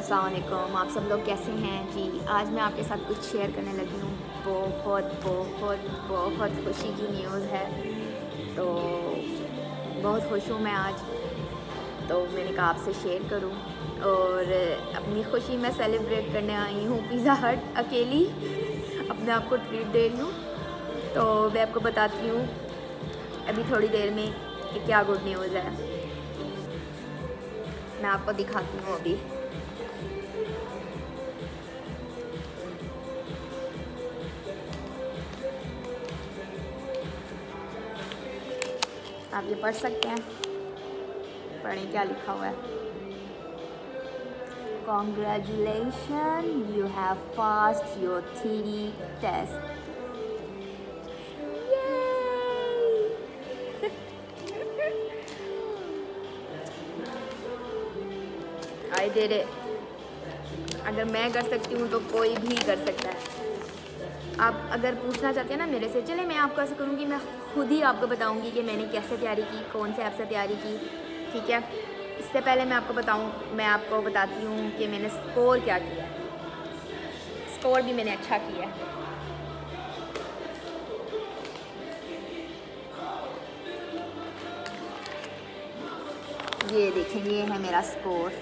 अस्सलाम वालेकुम, आप सब लोग कैसे हैं जी। आज मैं आपके साथ कुछ शेयर करने लगी हूँ। बहुत बहुत बहुत खुशी की न्यूज़ है। तो बहुत खुश हूँ मैं आज। तो मैंने कहा आपसे शेयर करूँ और अपनी खुशी मैं सेलिब्रेट करने आई हूँ पिज़्ज़ा हट अकेली अपने आप को ट्रीट दे रही हूँ। तो मैं आपको बताती हूँ अभी थोड़ी देर में कि क्या गुड न्यूज़ है। मैं आपको दिखाती हूँ अभी। आप ये पढ़ सकते हैं, पढ़ें क्या लिखा हुआ है। Congratulation, you have passed your theory test. I did it. अगर मैं कर सकती हूँ तो कोई भी कर सकता है। आप अगर पूछना चाहते हैं ना मेरे से, चले मैं आपको ऐसे करूँगी, मैं खुद ही आपको बताऊँगी कि मैंने कैसे तैयारी की, कौन से ऐप से तैयारी की, ठीक है। इससे पहले मैं आपको बताती हूँ कि मैंने स्कोर क्या किया। स्कोर भी मैंने अच्छा किया है। ये देखें, ये है मेरा स्कोर।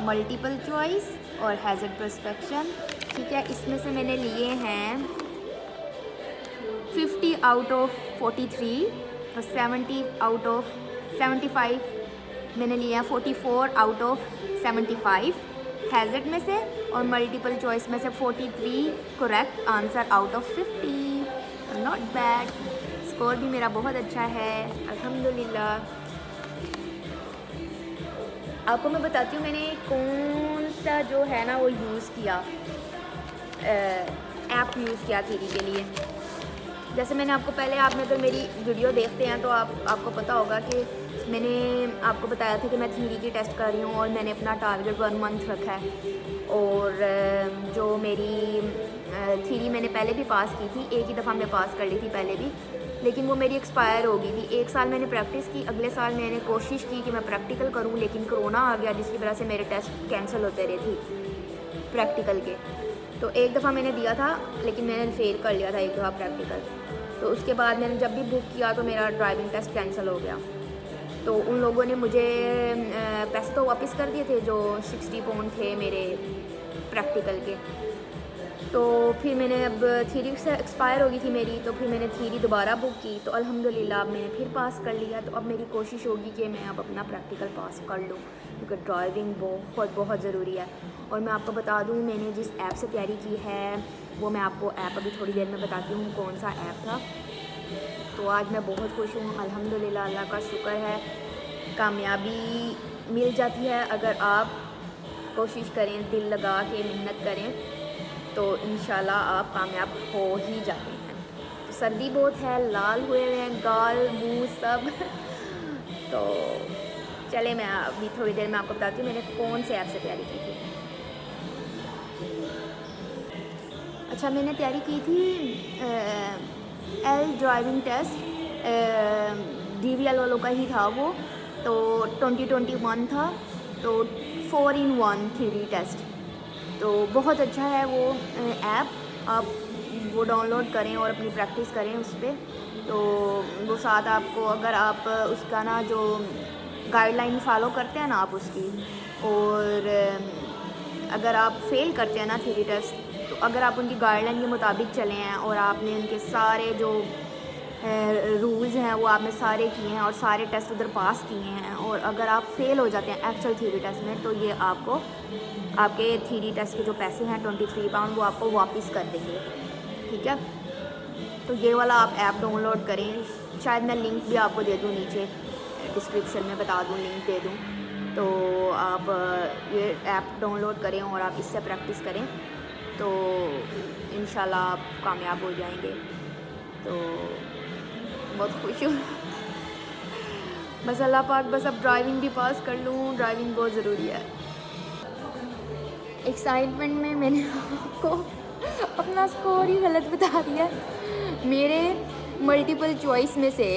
मल्टीपल चॉइस और हैज़र्ड पर्सपेक्शन, ठीक है। इसमें से मैंने लिए हैं 50 आउट ऑफ 43 और 70 आउट ऑफ 75 मैंने लिया 44 आउट ऑफ 75 हैज़र्ड में से, और मल्टीपल चॉइस में से 43 correct answer out of 50। Not bad. Score भी मेरा बहुत अच्छा है, अल्हम्दुलिल्लाह। आपको मैं बताती हूँ मैंने कौन सा जो है ना वो यूज़ किया, ऐप यूज़ किया थ्योरी के लिए। जैसे मैंने आपको पहले, आपने अगर मेरी वीडियो देखते हैं तो आपको पता होगा कि मैंने आपको बताया था कि मैं थ्योरी की टेस्ट कर रही हूँ और मैंने अपना टारगेट 1 मंथ रखा है। और जो मेरी थ्योरी मैंने पहले भी पास की थी, एक ही दफ़ा मैं पास कर ली थी पहले भी, लेकिन वो मेरी एक्सपायर हो गई थी। 1 साल मैंने प्रैक्टिस की, अगले साल मैंने कोशिश की कि मैं प्रैक्टिकल करूँ, लेकिन कोरोना आ गया जिसकी वजह से मेरे टेस्ट कैंसिल होते रहे थे प्रैक्टिकल के। तो एक दफ़ा मैंने दिया था लेकिन मैंने फेल कर लिया था एक दफ़ा प्रैक्टिकल। तो उसके बाद मैंने जब भी बुक किया तो मेरा ड्राइविंग टेस्ट कैंसिल हो गया। तो उन लोगों ने मुझे पैसे तो वापस कर दिए थे जो 60 पाउंड थे मेरे प्रैक्टिकल के। तो फिर मैंने, अब थ्योरी से एक्सपायर हो गई थी मेरी, तो फिर मैंने थ्योरी दोबारा बुक की। तो अल्हम्दुलिल्लाह अब मैंने फिर पास कर लिया। तो अब मेरी कोशिश होगी कि मैं अब अपना प्रैक्टिकल पास कर लूँ, क्योंकि ड्राइविंग बहुत बहुत ज़रूरी है। और मैं आपको बता दूँ मैंने जिस ऐप से तैयारी की है वो मैं आपको ऐप अभी थोड़ी देर में बताती हूँ कौन सा ऐप था। तो आज मैं बहुत खुश हूँ, अल्हम्दुलिल्लाह, अल्लाह का शुक्र है। कामयाबी मिल जाती है अगर आप कोशिश करें, दिल लगा के मेहनत करें, तो इंशाल्लाह आप कामयाब हो ही जाते हैं। तो सर्दी बहुत है, लाल हुए हुए हैं गाल मुँह सब तो चले मैं अभी थोड़ी देर में आपको बताती हूँ मैंने कौन से ऐप से तैयारी की थी। अच्छा, मैंने तैयारी की थी एल ड्राइविंग टेस्ट, DVL वालों का ही था वो। तो 2021 था, तो 4-in-1 थ्योरी टेस्ट। तो बहुत अच्छा है वो ऐप, आप वो डाउनलोड करें और अपनी प्रैक्टिस करें उस पर। तो वो साथ आपको, अगर आप उसका ना जो गाइडलाइन फॉलो करते हैं ना आप उसकी, और अगर आप फेल करते हैं ना थ्योरी टेस्ट, तो अगर आप उनकी गाइडलाइन के मुताबिक चले हैं और आपने उनके सारे जो रूल्स हैं वो आपने सारे किए हैं और सारे टेस्ट उधर पास किए हैं, और अगर आप फेल हो जाते हैं एक्चुअल थ्योरी टेस्ट में, तो ये आपको आपके थ्योरी टेस्ट के जो पैसे हैं 23 पाउंड वो आपको वापस कर देंगे, ठीक है। तो ये वाला आप ऐप डाउनलोड करें। शायद मैं लिंक भी आपको दे दूँ, नीचे डिस्क्रिप्शन में बता दूँ, लिंक दे दूँ। तो आप ये ऐप डाउनलोड करें और आप इससे प्रैक्टिस करें, तो इंशाल्लाह आप कामयाब हो जाएंगे। तो बहुत खुश हूँ बस अल्लाह पाक, बस अब ड्राइविंग भी पास कर लूँ, ड्राइविंग बहुत ज़रूरी है। एक्साइटमेंट में मैंने आपको अपना स्कोर ही गलत बता दिया। मेरे मल्टीपल चॉइस में से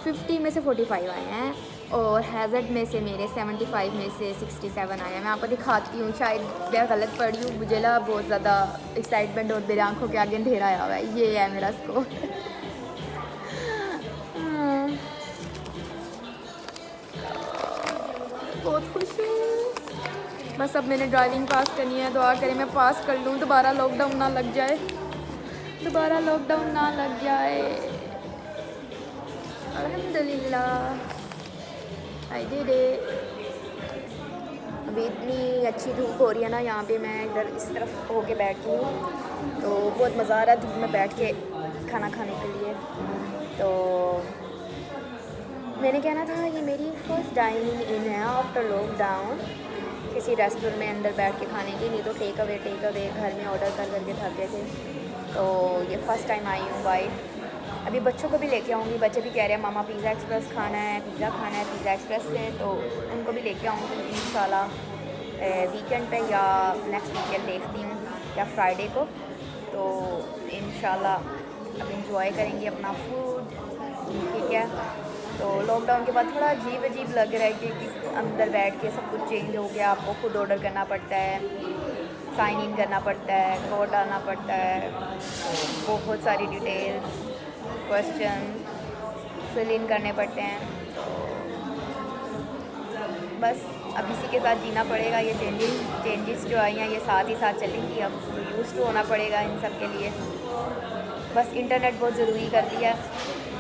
50 में से 45 आए हैं और हैज़र्ड में से मेरे 75 में से 67 आया। मैं आपको दिखाती हूँ, शायद मैं गलत पढ़ी हूँ, मुझे ना बहुत ज़्यादा एक्साइटमेंट और मेरी आंखों के आगे अंधेरा आया हुआ है। ये है मेरा स्कोर। बहुत खुश हूँ। बस अब मैंने ड्राइविंग पास करनी है, दुआ करें मैं पास कर लूँ, दोबारा लॉकडाउन ना लग जाए, दोबारा लॉकडाउन ना लग जाए। अल्हम्दुलिल्लाह आई डिड इट। अभी इतनी अच्छी धूप हो रही है ना यहाँ पे, मैं इधर इस तरफ होके बैठी हूँ तो बहुत मज़ा आ रहा है धूप में बैठ के खाना खाने के लिए। तो मैंने कहना था ये मेरी फर्स्ट डाइनिंग इन है आफ्टर लॉकडाउन, किसी रेस्टोरेंट में अंदर बैठ के खाने की, नहीं तो टेक अवे घर में ऑर्डर कर करके खाते थे। तो ये फ़र्स्ट टाइम आई हूँ भाई। अभी बच्चों को भी लेके आऊँगी, बच्चे भी कह रहे हैं मामा पिज़्ज़ा एक्सप्रेस खाना है, पिज़्ज़ा खाना है पिज़्ज़ा एक्सप्रेस से, तो उनको भी लेके आऊँगी इंशाल्लाह वीकेंड पे या नेक्स्ट वीकेंड देखती हूँ या फ्राइडे को। तो इंशाल्लाह अब इंजॉय करेंगे अपना फूड, ठीक है। तो लॉकडाउन के बाद थोड़ा अजीब लग रहा है कि अंदर बैठ के सब कुछ चेंज हो गया, आपको खुद ऑर्डर करना पड़ता है, साइन इन करना पड़ता है, कोड डालना पड़ता है, बहुत सारी डिटेल्स क्वेश्चन फिल इन करने पड़ते हैं। तो बस अब इसी के साथ जीना पड़ेगा। ये चेंजेस जो आई हैं ये साथ ही साथ चलेंगी, अब यूज़ टू होना पड़ेगा इन सब के लिए। बस इंटरनेट बहुत ज़रूरी कर दिया।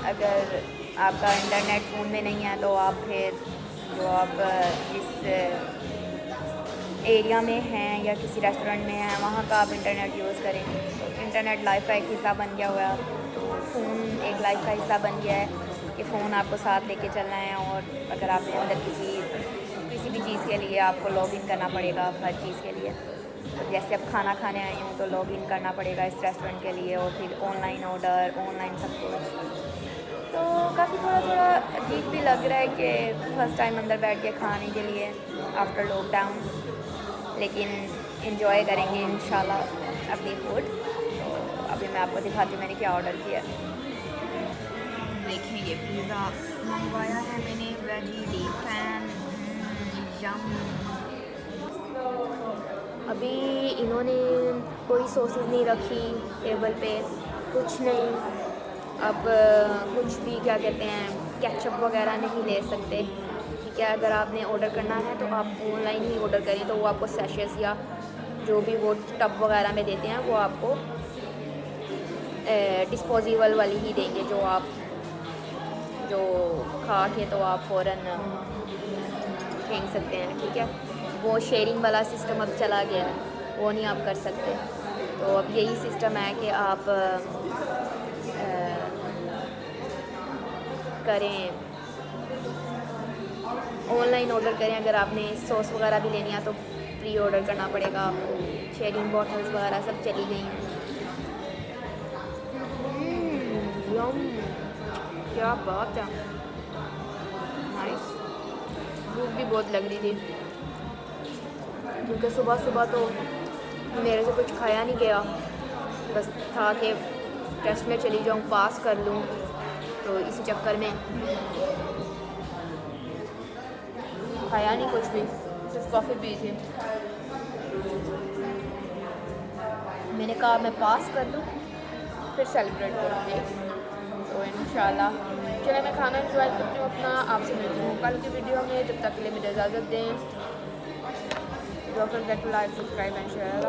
अगर आपका इंटरनेट फ़ोन में नहीं है तो आप फिर जो आप जिस एरिया में हैं या किसी रेस्टोरेंट में हैं वहाँ का आप इंटरनेट यूज़ करें। तो इंटरनेट लाइफ का एक हिस्सा बन गया हुआ है, तो फ़ोन एक लाइफ का हिस्सा बन गया है कि फ़ोन आपको साथ लेके चलना है। और अगर आपने अंदर किसी भी चीज़ के लिए आपको लॉगिन करना पड़ेगा हर चीज़ के लिए। तो जैसे अब खाना खाने आई हूँ तो लॉगिन करना पड़ेगा इस रेस्टोरेंट के लिए, और फिर ऑनलाइन ऑर्डर, ऑनलाइन सब कुछ। तो काफ़ी थोड़ा अजीब भी लग रहा है कि फ़र्स्ट टाइम अंदर बैठ के खाने के लिए आफ्टर लॉकडाउन, लेकिन एंजॉय करेंगे इंशाल्लाह अपनी फूड। तो अभी मैं आपको दिखाती हूँ मैंने क्या ऑर्डर किया। देखें ये पिज़्ज़ा मंगवाया है मैंने, वेजी डीप पैन यम। अभी इन्होंने कोई सॉसेस नहीं रखी टेबल पे, कुछ नहीं। अब कुछ भी क्या कहते हैं केचप वगैरह नहीं ले सकते, ठीक है। अगर आपने ऑर्डर करना है तो आप ऑनलाइन ही ऑर्डर करें, तो वो आपको सैशेस या जो भी वो टब वगैरह में देते हैं वो आपको डिस्पोजेबल वाली ही देंगे, जो आप खा के तो आप फ़ौरन फेंक सकते हैं, ठीक है। वो शेयरिंग वाला सिस्टम अब चला गया है, वो नहीं आप कर सकते। तो अब यही सिस्टम है कि आप करें ऑनलाइन ऑर्डर करें। अगर आपने सॉस वगैरह भी लेनी है तो प्री ऑर्डर करना पड़ेगा आपको। शेयरिंग बॉटल्स वगैरह सब चली गई हैं। यम, क्या बात है, नाइस। भूख भी बहुत लग रही थी क्योंकि सुबह तो मेरे से कुछ खाया नहीं गया, बस था कि टेस्ट में चली जाऊँ, पास कर लूँ, तो इसी चक्कर में खाया नहीं कुछ भी, सिर्फ कॉफ़ी पी थी। मैंने कहा मैं पास कर लूँ फिर सेलिब्रेट करूँगी। तो इंशाल्लाह चलिए मैं खाना एंजॉय करती हूँ अपना, आपसे मिलती हूँ कल की वीडियो में। जब तक के लिए मुझे इजाज़त दें। Doctor like, subscribe and share.